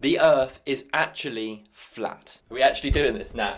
The Earth is actually flat. Are we actually doing this? Nah.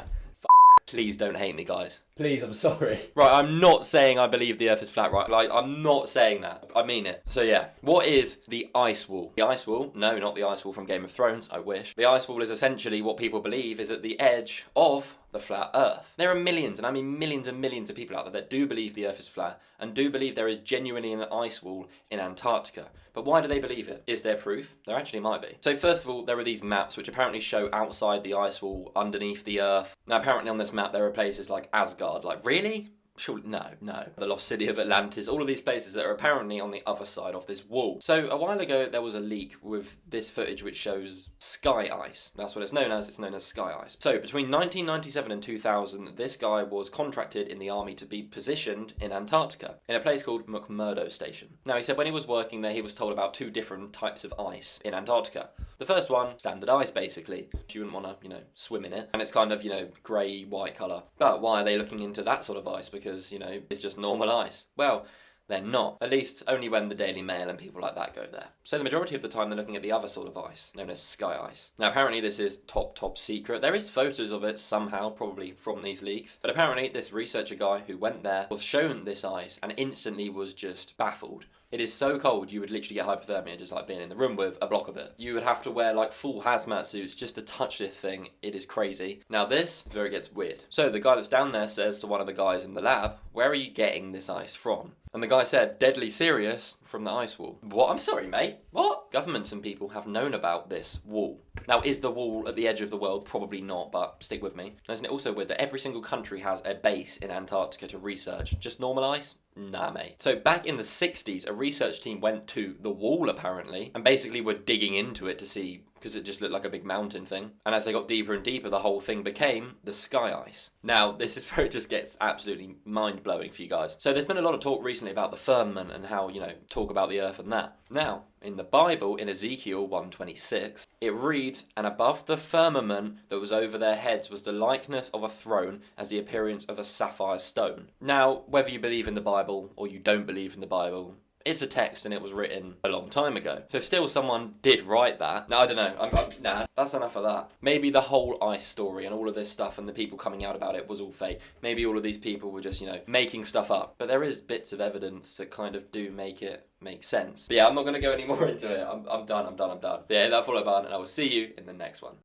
Please don't hate me, guys. Please, I'm sorry. Right, I'm not saying I believe the Earth is flat, right? Like, I'm not saying that. I mean it. So yeah, what is the ice wall? The ice wall? No, not the ice wall from Game of Thrones, I wish. The ice wall is essentially what people believe is at the edge of the flat Earth. There are millions, and I mean millions and millions of people out there that do believe the Earth is flat and do believe there is genuinely an ice wall in Antarctica. But why do they believe it? Is there proof? There actually might be. So first of all, there are these maps which apparently show outside the ice wall, underneath the Earth. Now apparently on this map there are places like Asgard. Like, really? Surely, no. The lost city of Atlantis, all of these places that are apparently on the other side of this wall. So a while ago there was a leak with this footage which shows sky ice. That's what it's known as sky ice. So between 1997 and 2000, this guy was contracted in the army to be positioned in Antarctica, in a place called McMurdo Station. Now he said when he was working there he was told about two different types of ice in Antarctica. The first one, standard ice basically. You wouldn't want to, swim in it. And it's kind of, grey, white colour. But why are they looking into that sort of ice? Because, it's just normal ice. Well, they're not. At least only when the Daily Mail and people like that go there. So the majority of the time they're looking at the other sort of ice, known as sky ice. Now apparently this is top secret. There is photos of it somehow, probably from these leaks. But apparently this researcher guy who went there was shown this ice and instantly was just baffled. It is so cold you would literally get hypothermia just like being in the room with a block of it. You would have to wear like full hazmat suits just to touch this thing. It is crazy. Now this is where it gets weird. So the guy that's down there says to one of the guys in the lab, "Where are you getting this ice from?" And the guy said, "Deadly serious, from the ice wall." What? I'm sorry, mate. What? Governments and people have known about this wall. Now, is the wall at the edge of the world? Probably not, but stick with me. Now, isn't it also weird that every single country has a base in Antarctica to research? Just normal ice? Nah, mate. So back in the 60s, a research team went to the wall, apparently, and basically were digging into it to see, because it just looked like a big mountain thing. And as they got deeper and deeper, the whole thing became the sky ice. Now, this is where it just gets absolutely mind-blowing for you guys. So there's been a lot of talk recently about the firmament and how, talk about the earth and that. Now, in the Bible, in Ezekiel 1:26, it reads, "And above the firmament that was over their heads was the likeness of a throne as the appearance of a sapphire stone." Now, whether you believe in the Bible or you don't believe in the Bible, it's a text and it was written a long time ago. So still someone did write that. Now, I don't know. Nah, that's enough of that. Maybe the whole ice story and all of this stuff and the people coming out about it was all fake. Maybe all of these people were just, making stuff up. But there is bits of evidence that kind of do make it make sense. But yeah, I'm not going to go any more into it. I'm done. But yeah, that's all about it, and I will see you in the next one.